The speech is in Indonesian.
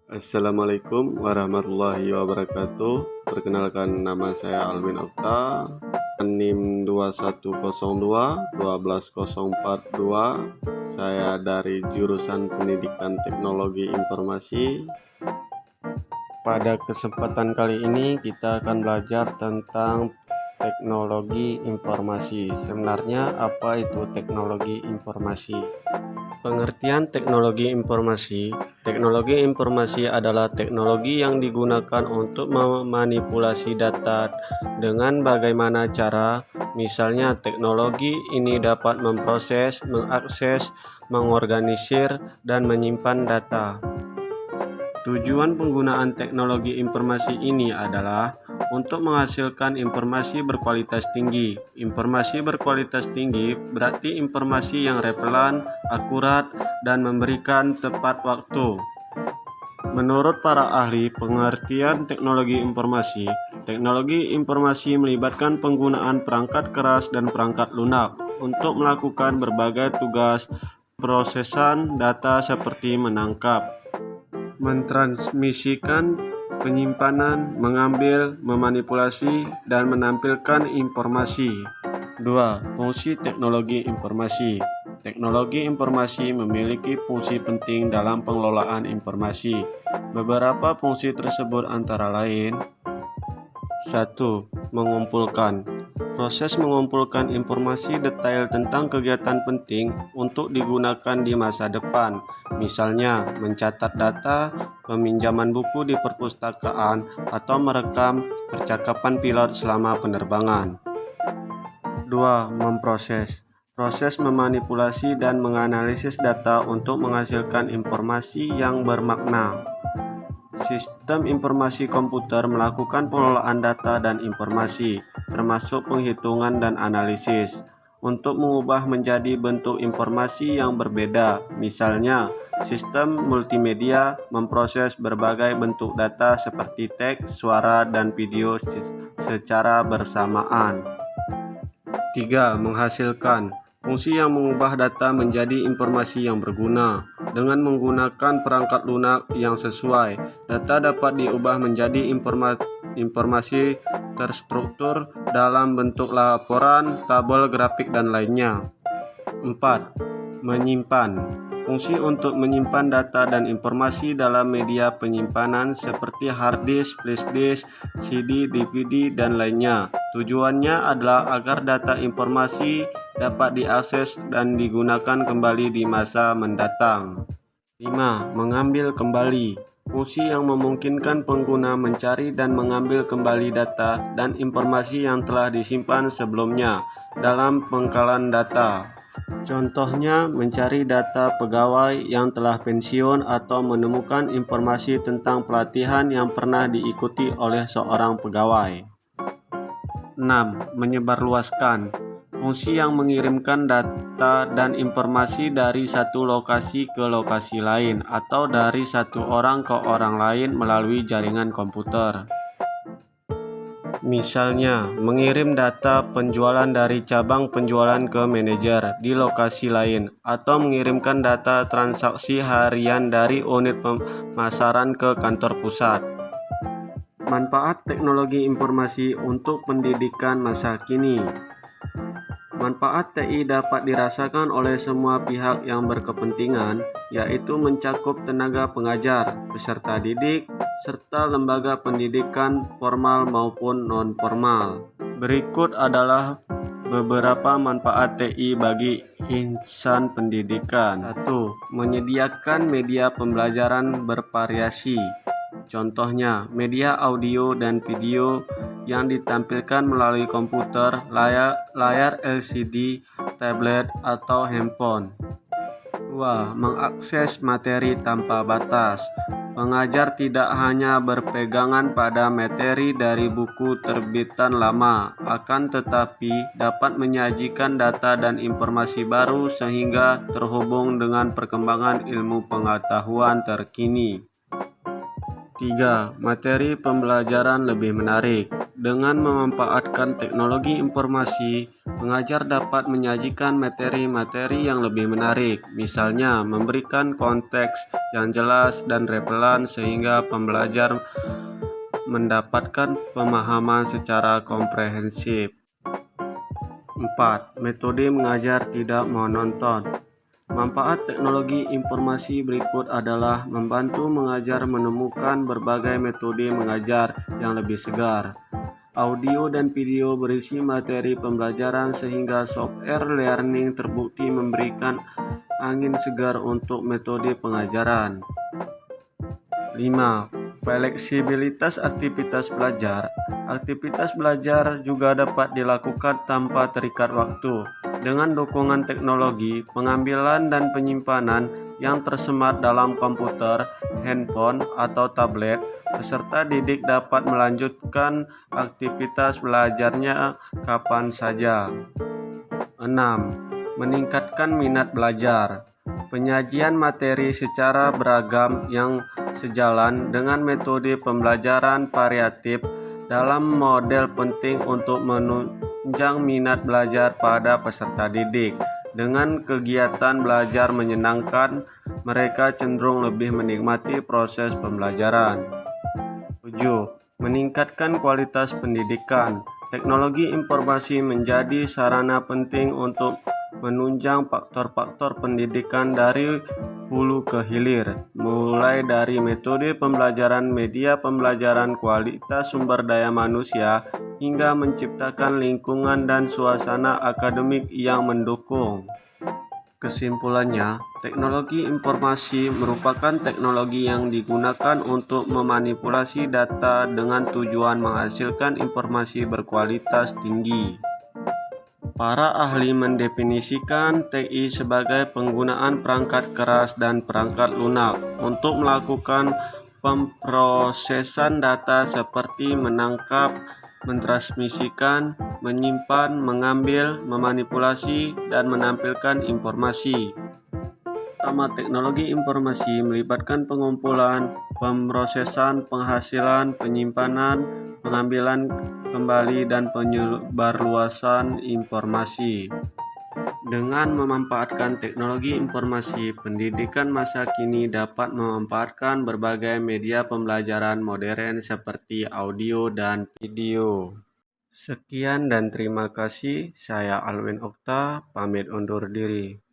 Assalamualaikum warahmatullahi wabarakatuh. Perkenalkan, nama saya Alwin Okta, NIM 2102 12042. Saya dari jurusan Pendidikan Teknologi Informasi. Pada kesempatan kali ini kita akan belajar tentang teknologi informasi. Sebenarnya apa itu teknologi informasi? Pengertian teknologi informasi. Teknologi informasi adalah teknologi yang digunakan untuk memanipulasi data dengan bagaimana cara. Misalnya, teknologi ini dapat memproses, mengakses, mengorganisir, dan menyimpan data. Tujuan penggunaan teknologi informasi ini adalah untuk menghasilkan informasi berkualitas tinggi. Informasi berkualitas tinggi berarti informasi yang relevan, akurat, dan memberikan tepat waktu. Menurut para ahli pengertian teknologi informasi melibatkan penggunaan perangkat keras dan perangkat lunak untuk melakukan berbagai tugas prosesan data seperti menangkap, mentransmisikan, penyimpanan, mengambil, memanipulasi, dan menampilkan informasi. 2. Fungsi teknologi informasi. Teknologi informasi memiliki fungsi penting dalam pengelolaan informasi. Beberapa fungsi tersebut antara lain: 1. Mengumpulkan. Proses mengumpulkan informasi detail tentang kegiatan penting untuk digunakan di masa depan, misalnya mencatat data, peminjaman buku di perpustakaan, atau merekam percakapan pilot selama penerbangan. 2. Memproses. Proses memanipulasi dan menganalisis data untuk menghasilkan informasi yang bermakna. Sistem informasi komputer melakukan pengelolaan data dan informasi, termasuk penghitungan dan analisis, untuk mengubah menjadi bentuk informasi yang berbeda. Misalnya, sistem multimedia memproses berbagai bentuk data seperti teks, suara, dan video secara bersamaan. 3. Menghasilkan. Fungsi yang mengubah data menjadi informasi yang berguna. Dengan menggunakan perangkat lunak yang sesuai, data dapat diubah menjadi informasi terstruktur dalam bentuk laporan, tabel, grafik, dan lainnya. 4. Menyimpan. Fungsi untuk menyimpan data dan informasi dalam media penyimpanan seperti hard disk, flash disk, CD, DVD, dan lainnya. Tujuannya adalah agar data informasi dapat diakses dan digunakan kembali di masa mendatang. 5. Mengambil kembali. Fungsi yang memungkinkan pengguna mencari dan mengambil kembali data dan informasi yang telah disimpan sebelumnya dalam pangkalan data. Contohnya, mencari data pegawai yang telah pensiun atau menemukan informasi tentang pelatihan yang pernah diikuti oleh seorang pegawai. 6. Menyebarluaskan. Fungsi yang mengirimkan data dan informasi dari satu lokasi ke lokasi lain atau dari satu orang ke orang lain melalui jaringan komputer. Misalnya, mengirim data penjualan dari cabang penjualan ke manajer di lokasi lain, atau mengirimkan data transaksi harian dari unit pemasaran ke kantor pusat. Manfaat teknologi informasi untuk pendidikan masa kini. Manfaat TI dapat dirasakan oleh semua pihak yang berkepentingan, yaitu mencakup tenaga pengajar, peserta didik, serta lembaga pendidikan formal maupun non-formal. Berikut adalah beberapa manfaat TI bagi insan pendidikan. 1. Menyediakan media pembelajaran bervariasi. Contohnya, media audio dan video yang ditampilkan melalui komputer, layar LCD, tablet, atau handphone. 2. Mengakses materi tanpa batas. Pengajar tidak hanya berpegangan pada materi dari buku terbitan lama, akan tetapi dapat menyajikan data dan informasi baru sehingga terhubung dengan perkembangan ilmu pengetahuan terkini. 3. Materi pembelajaran lebih menarik. Dengan memanfaatkan teknologi informasi, Mengajar dapat menyajikan materi-materi yang lebih menarik, misalnya memberikan konteks yang jelas dan relevan sehingga pembelajar mendapatkan pemahaman secara komprehensif. 4. Metode mengajar tidak monoton. Manfaat teknologi informasi berikut adalah membantu mengajar menemukan berbagai metode mengajar yang lebih segar. Audio dan video berisi materi pembelajaran sehingga software learning terbukti memberikan angin segar untuk metode pengajaran. 5. Fleksibilitas aktivitas belajar. Aktivitas belajar juga dapat dilakukan tanpa terikat waktu. Dengan dukungan teknologi, pengambilan dan penyimpanan yang tersemat dalam komputer, handphone, atau tablet, peserta didik dapat melanjutkan aktivitas belajarnya kapan saja. 6. Meningkatkan minat belajar. Penyajian materi secara beragam yang sejalan dengan metode pembelajaran variatif dalam model penting untuk menunjang minat belajar pada peserta didik. Dengan kegiatan belajar menyenangkan, mereka cenderung lebih menikmati proses pembelajaran. 7. Meningkatkan kualitas pendidikan. Teknologi informasi menjadi sarana penting untuk menunjang faktor-faktor pendidikan dari hulu ke hilir, mulai dari metode pembelajaran, media pembelajaran, kualitas sumber daya manusia, hingga menciptakan lingkungan dan suasana akademik yang mendukung. Kesimpulannya, teknologi informasi merupakan teknologi yang digunakan untuk memanipulasi data dengan tujuan menghasilkan informasi berkualitas tinggi. Para ahli mendefinisikan TI sebagai penggunaan perangkat keras dan perangkat lunak untuk melakukan pemrosesan data seperti menangkap, mentransmisikan, menyimpan, mengambil, memanipulasi, dan menampilkan informasi. Pertama, teknologi informasi melibatkan pengumpulan, pemrosesan, penghasilan, penyimpanan, pengambilan kembali, dan penyebarluasan informasi. Dengan memanfaatkan teknologi informasi, pendidikan masa kini dapat memanfaatkan berbagai media pembelajaran modern seperti audio dan video. Sekian dan terima kasih. Saya Alwin Okta, pamit undur diri.